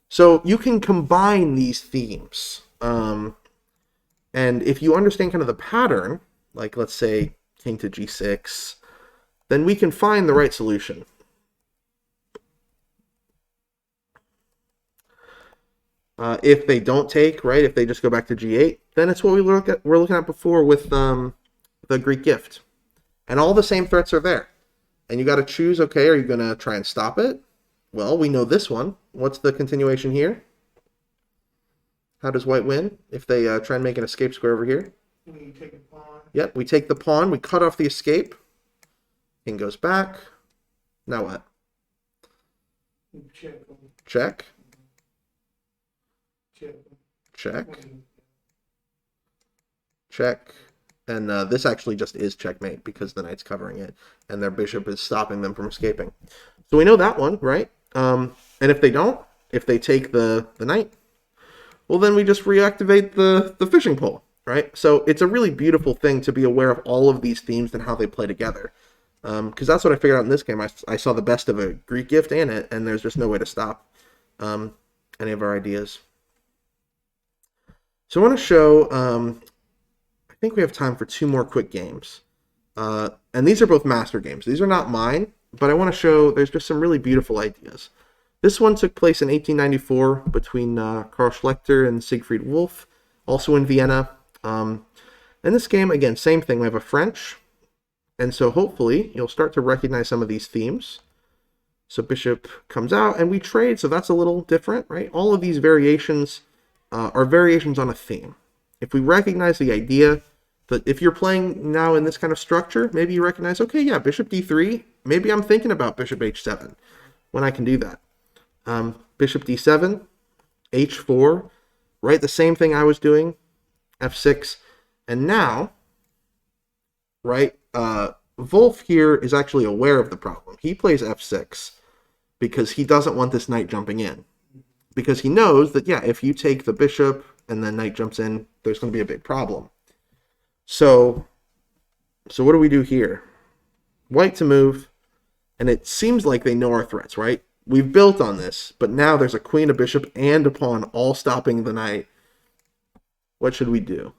So you can combine these themes. And if you understand kind of the pattern, like let's say king to g6, then we can find the right solution. If they don't take, right, if they just go back to g8, then it's what we're looking at before with the Greek gift. And all the same threats are there. And you got to choose, okay, are you going to try and stop it? Well, we know this one. What's the continuation here? How does white win if they try and make an escape square over here? We take a pawn. Yep, we take the pawn, we cut off the escape. King goes back. Now what? We check them. Check. Check them. Check. Check. And this actually just is checkmate because the knight's covering it, and their bishop is stopping them from escaping. So we know that one, right? And if they don't, if they take the knight, well, then we just reactivate the fishing pole, right? So it's a really beautiful thing to be aware of all of these themes and how they play together. Because that's what I figured out in this game. I saw the best of a Greek gift and it, and there's just no way to stop any of our ideas. So I want to show... I think we have time for 2 more quick games. And these are both master games. These are not mine, but I want to show there's just some really beautiful ideas. This one took place in 1894 between Karl Schlechter and Siegfried Wolff, also in Vienna. In this game, again, same thing. We have a French, and so hopefully you'll start to recognize some of these themes. So bishop comes out, and we trade, so that's a little different, right? All of these variations are variations on a theme. If we recognize the idea, but if you're playing now in this kind of structure, maybe you recognize, okay, yeah, bishop d3, maybe I'm thinking about bishop h7 when I can do that. Bishop d7, h4, right, the same thing I was doing, f6, and now, right, Wolff here is actually aware of the problem. He plays f6 because he doesn't want this knight jumping in. Because he knows that, yeah, if you take the bishop and then knight jumps in, there's going to be a big problem. So what do we do here? White to move, and it seems like they know our threats, right? We've built on this, but now there's a queen, a bishop, and a pawn all stopping the knight. What should we do?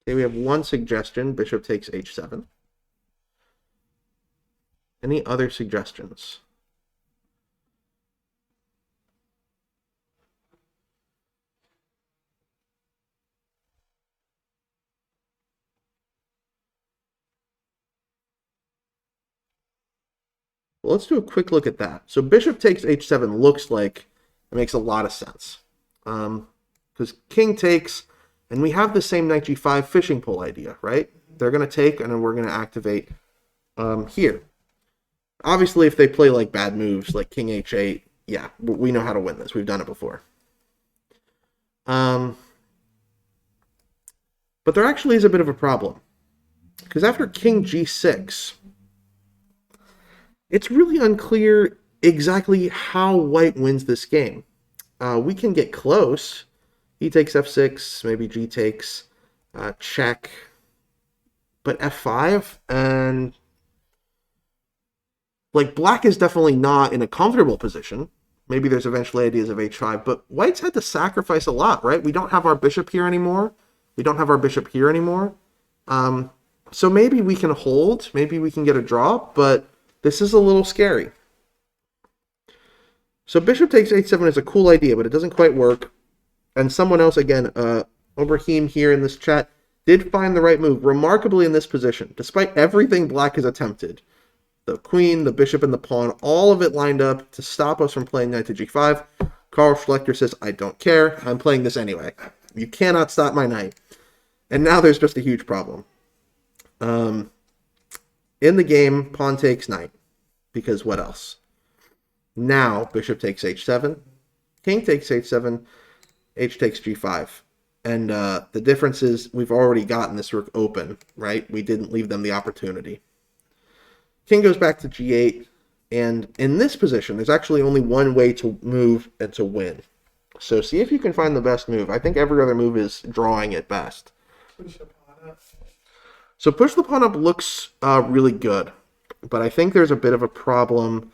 Okay, we have one suggestion. Bishop takes h7. Any other suggestions? Well, let's do a quick look at that. So bishop takes h7 looks like it makes a lot of sense. Because king takes, and we have the same knight g5 fishing pole idea, right? They're going to take, and then we're going to activate here. Obviously, if they play like bad moves, like king h8, yeah, we know how to win this. We've done it before. But there actually is a bit of a problem. Because after king g6, it's really unclear exactly how white wins this game. We can get close. He takes f6, maybe g takes, check, but f5, and like black is definitely not in a comfortable position. Maybe there's eventually ideas of h5, but white's had to sacrifice a lot, right? We don't have our bishop here anymore. We don't have our bishop here anymore. So maybe we can hold, maybe we can get a draw, but this is a little scary. So bishop takes h7 is a cool idea, but it doesn't quite work. And someone else, again, Obrahim here in this chat, did find the right move, remarkably in this position, despite everything black has attempted. The queen, the bishop, and the pawn, all of it lined up to stop us from playing knight to g5. Carl Schlechter says, I don't care. I'm playing this anyway. You cannot stop my knight. And now there's just a huge problem. In the game, pawn takes knight. Because what else? Now, bishop takes h7. King takes h7. H takes g5. And the difference is we've already gotten this rook open, right? We didn't leave them the opportunity. King goes back to g8, and in this position, there's actually only one way to move and to win. So see if you can find the best move. I think every other move is drawing at best. Push the pawn up. So push the pawn up looks really good, but I think there's a bit of a problem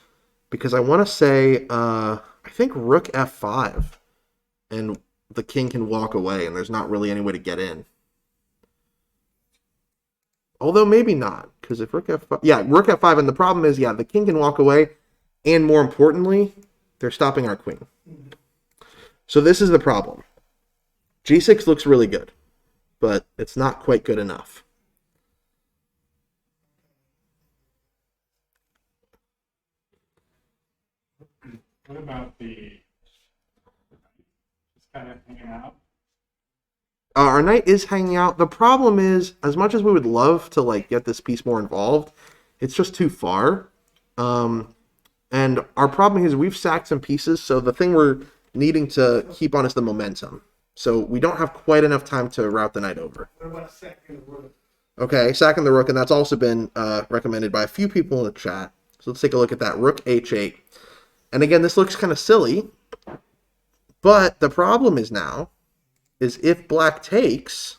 because I want to say, I think rook f5, and the king can walk away, and there's not really any way to get in. Although maybe not, because if rook f5... Yeah, rook f5, and the problem is, yeah, the king can walk away, and more importantly, they're stopping our queen. So this is the problem. g6 looks really good, but it's not quite good enough. What about the just kind of hanging out? Our knight is hanging out. The problem is, as much as we would love to like get this piece more involved, it's just too far. And our problem is we've sacked some pieces, so the thing we're needing to keep on is the momentum. So we don't have quite enough time to route the knight over. What about sacking the rook? Okay, sacking the rook, and that's also been recommended by a few people in the chat. So let's take a look at that. Rook h8. And again, this looks kind of silly, but the problem is now, is if black takes,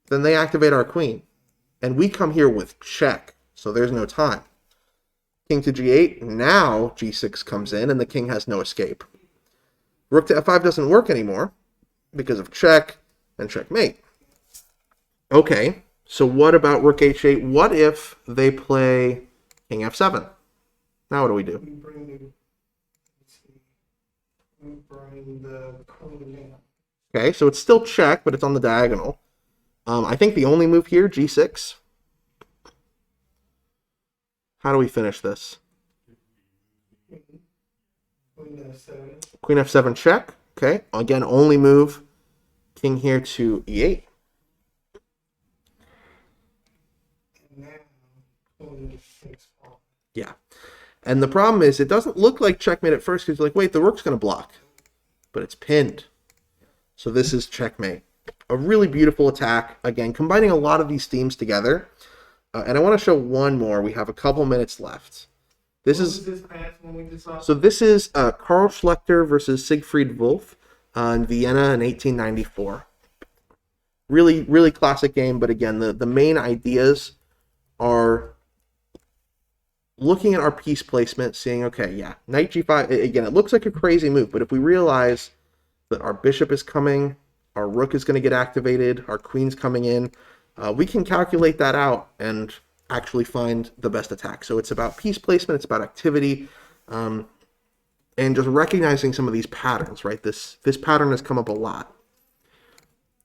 then they activate our queen. And we come here with check, so there's no time. King to g8, now g6 comes in, and the king has no escape. Rook to f5 doesn't work anymore because of check and checkmate. Okay, so what about rook h8? What if they play king f7? Now what do we do? We bring the, let's see, we bring the queen in. Okay, so it's still check, but it's on the diagonal. I think the only move here, g6. How do we finish this? Queen f7. Queen f7 check. Okay, again, only move. King here to e8. And now, queen takes pawn. Yeah. And the problem is it doesn't look like checkmate at first because you're like, wait, the rook's going to block. But it's pinned. So this is checkmate. A really beautiful attack. Again, combining a lot of these themes together. And I want to show one more. We have a couple minutes left. This What is was this pass when we just saw? so this is Carl Schlechter versus Siegfried Wolf in Vienna in 1894. Really, really classic game. But again, the main ideas are looking at our piece placement, seeing, okay, yeah, knight g5, again, it looks like a crazy move, but if we realize that our bishop is coming, our rook is going to get activated, our queen's coming in, we can calculate that out and actually find the best attack. So it's about piece placement, it's about activity, and just recognizing some of these patterns, right? This pattern has come up a lot.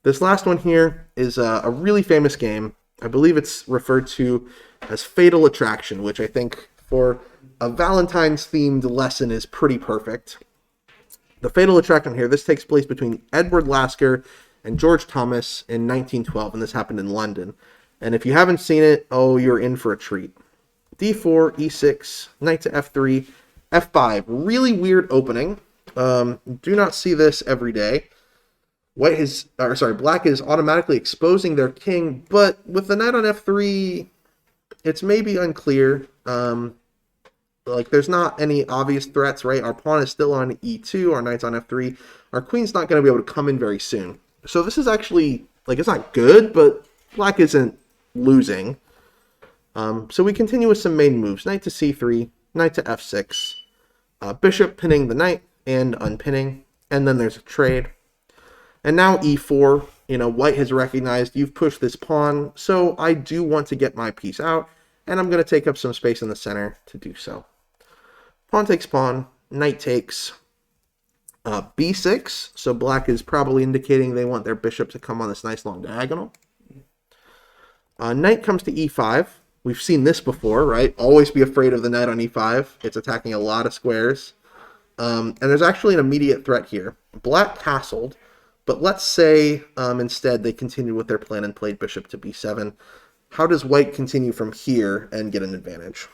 This last one here is a really famous game. I believe it's referred to as Fatal Attraction, which I think for a Valentine's themed lesson is pretty perfect. The Fatal Attraction here, this takes place between Edward Lasker and George Thomas in 1912, and this happened in London. And if you haven't seen it, oh, you're in for a treat. d4, e6, knight to f3, f5. Really weird opening. Do not see this every day. Black is automatically exposing their king, but with the knight on f3, it's maybe unclear. Like, there's not any obvious threats, right? Our pawn is still on e2, our knight's on f3. Our queen's not going to be able to come in very soon. So this is actually, like, it's not good, but black isn't losing. So we continue with some main moves. Knight to c3, knight to f6, bishop pinning the knight and unpinning, and then there's a trade. And now e4, white has recognized you've pushed this pawn, so I do want to get my piece out, and I'm going to take up some space in the center to do so. Pawn takes pawn, knight takes, B6, so black is probably indicating they want their bishop to come on this nice long diagonal. Knight comes to E5. We've seen this before, right? Always be afraid of the knight on E5. It's attacking a lot of squares. And there's actually an immediate threat here. Black castled, but let's say instead they continue with their plan and played bishop to B7. How does white continue from here and get an advantage?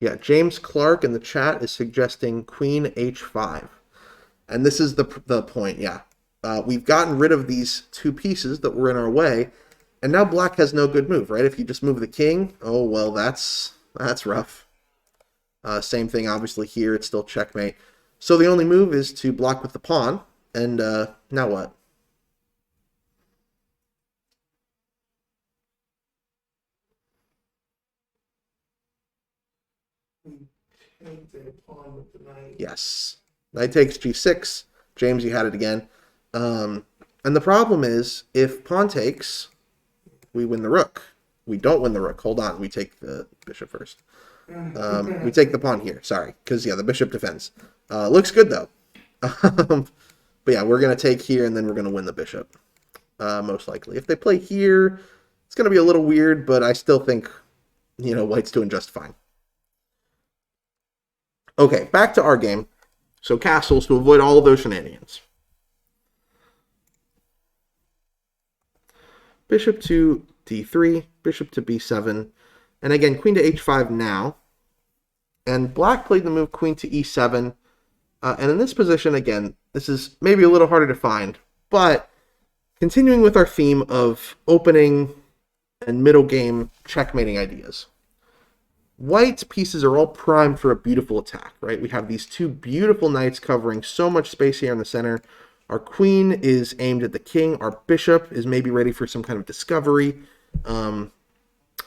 Yeah, James Clark in the chat is suggesting queen h5. And this is the point, yeah. We've gotten rid of these two pieces that were in our way, and now black has no good move, right? If you just move the king, oh, well, that's rough. Same thing, obviously, here. It's still checkmate. So the only move is to block with the pawn, and now what? Take the pawn with the knight. Yes. Knight takes g6. James, you had it again. And the problem is, if pawn takes, we win the rook. We don't win the rook. Hold on. We take the bishop first. We take the pawn here. Sorry. Because, yeah, the bishop defends. Looks good, though. But, yeah, we're going to take here, and then we're going to win the bishop. Most likely. If they play here, it's going to be a little weird, but I still think, white's doing just fine. Okay, back to our game. So castles to avoid all of those shenanigans. Bishop to d3, bishop to b7, and again, queen to h5 now. And black played the move queen to e7. And in this position, again, this is maybe a little harder to find, but continuing with our theme of opening and middle game checkmating ideas. White's pieces are all primed for a beautiful attack, right? We have these two beautiful knights covering so much space here in the center. Our queen is aimed at the king. Our bishop is maybe ready for some kind of discovery. And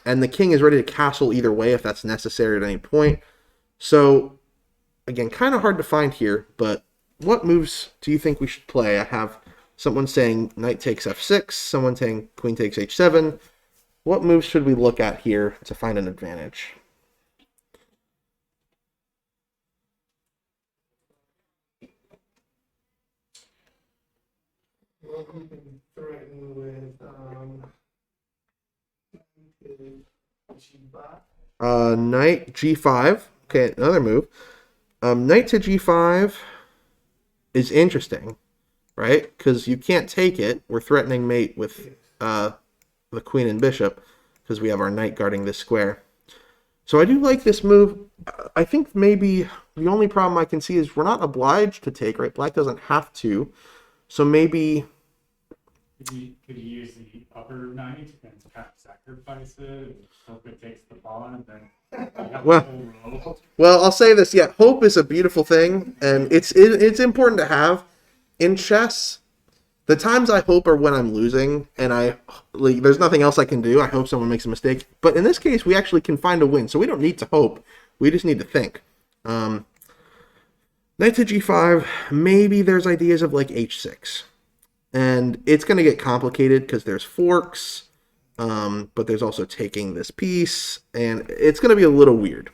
the king is ready to castle either way if that's necessary at any point. So, again, kind of hard to find here, but what moves do you think we should play? I have someone saying knight takes f6, someone saying queen takes h7. What moves should we look at here to find an advantage? Well, you can threaten with g5. Knight g5. Okay, another move. Knight to g5 is interesting, right? Because you can't take it. We're threatening mate with the queen and bishop because we have our knight guarding this square. So I do like this move. I think maybe the only problem I can see is we're not obliged to take, right? Black doesn't have to. So maybe... Could you use the upper knight and kind of sacrifice it and hope it takes the pawn and then you have Well- the whole row? Well, I'll say this. Yeah, hope is a beautiful thing, and it's important to have. In chess, the times I hope are when I'm losing, and there's nothing else I can do. I hope someone makes a mistake. But in this case, we actually can find a win, so we don't need to hope. We just need to think. Knight to g5, maybe there's ideas of like h6. And it's going to get complicated because there's forks, but there's also taking this piece, and it's going to be a little weird.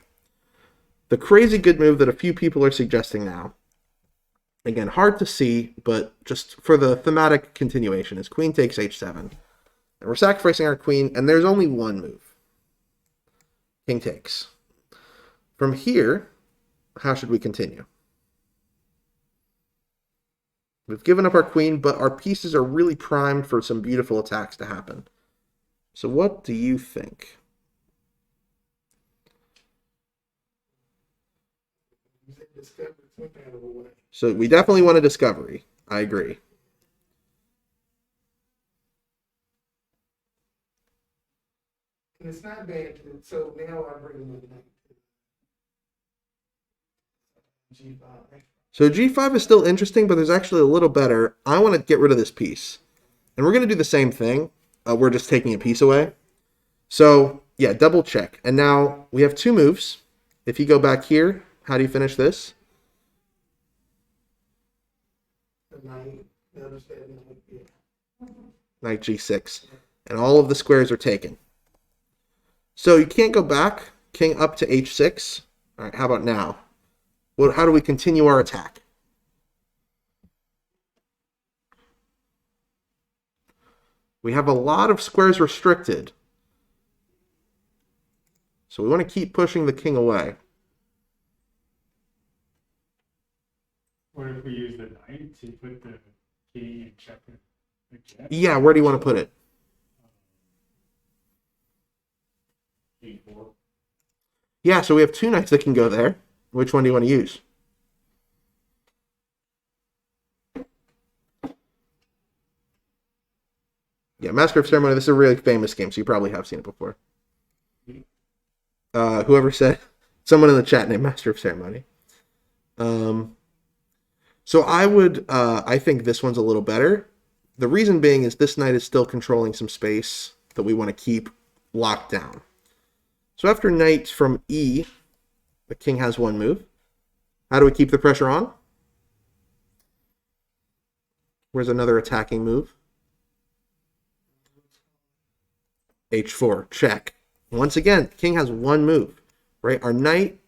The crazy good move that a few people are suggesting now, again, hard to see, but just for the thematic continuation, is queen takes h7. And we're sacrificing our queen, and there's only one move. King takes. From here, how should we continue? We've given up our queen, but our pieces are really primed for some beautiful attacks to happen. So what do you think? So we definitely want a discovery. I agree. And it's not bad, so now I bring the knight to g5. So g5 is still interesting, but there's actually a little better. I want to get rid of this piece. And we're going to do the same thing. We're just taking a piece away. So Yeah, double check. And now we have two moves. If you go back here, how do you finish this? The knight, the other side of the knight, yeah. Knight g6. And all of the squares are taken. So you can't go back. King up to h6. All right, how about now? How do we continue our attack? We have a lot of squares restricted. So we want to keep pushing the king away. What if we use the knight to put the king and check the jet? Yeah, where do you want to put it? E4. Yeah, so we have two knights that can go there. Which one do you want to use? Yeah, Master of Ceremony, this is a really famous game, so you probably have seen it before. Whoever said, someone in the chat named Master of Ceremony. So I think this one's a little better. The reason being is this knight is still controlling some space that we want to keep locked down. So after knight from E, the king has one move. How do we keep the pressure on? Where's another attacking move? H4, check. Once again, king has one move, right? Our knight,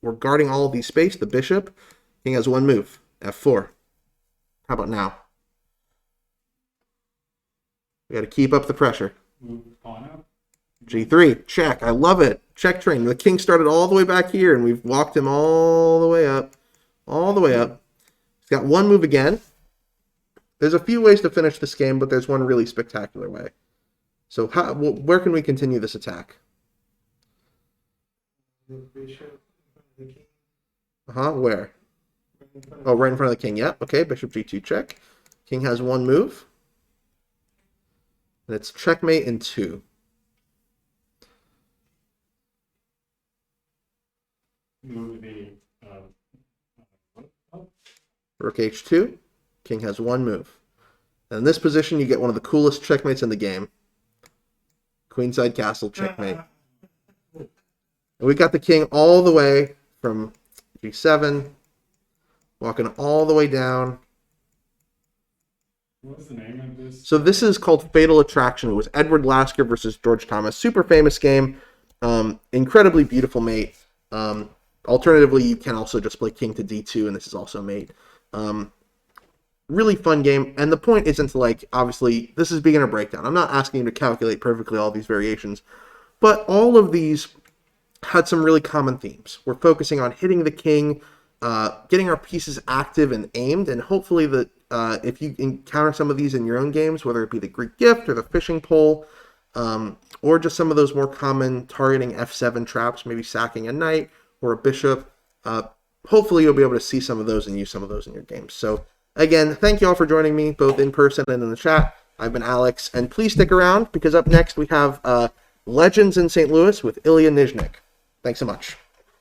we're guarding all of these space, the bishop. King has one move, F4. How about now? We got to keep up the pressure. Move the pawn up. G3, check. I love it. Check train. The king started all the way back here, and we've walked him all the way up. All the way up. He's got one move again. There's a few ways to finish this game, but there's one really spectacular way. So where can we continue this attack? The bishop, the king. Where? Right in front of Oh, right in front of the king. Yep. Okay, bishop G2, check. King has one move. And it's checkmate in 2. Move the up. Rook H2. King has one move. And in this position, you get one of the coolest checkmates in the game. Queenside castle, checkmate. And we got the king all the way from G7, walking all the way down. What's the name of this? So this is called Fatal Attraction. It was Edward Lasker versus George Thomas. Super famous game. Incredibly beautiful mate. Alternatively, you can also just play king to D2, and this is also mate. Really fun game. And the point isn't to, like, obviously, this is beginner breakdown. I'm not asking you to calculate perfectly all these variations. But all of these had some really common themes. We're focusing on hitting the king, getting our pieces active and aimed, and hopefully that if you encounter some of these in your own games, whether it be the Greek gift or the fishing pole, or just some of those more common targeting F7 traps, maybe sacking a knight or a bishop, hopefully you'll be able to see some of those and use some of those in your games. So again, thank you all for joining me, both in person and in the chat. I've been Alex, and please stick around because up next we have Legends in St. Louis with Ilya Nizhnik. Thanks so much.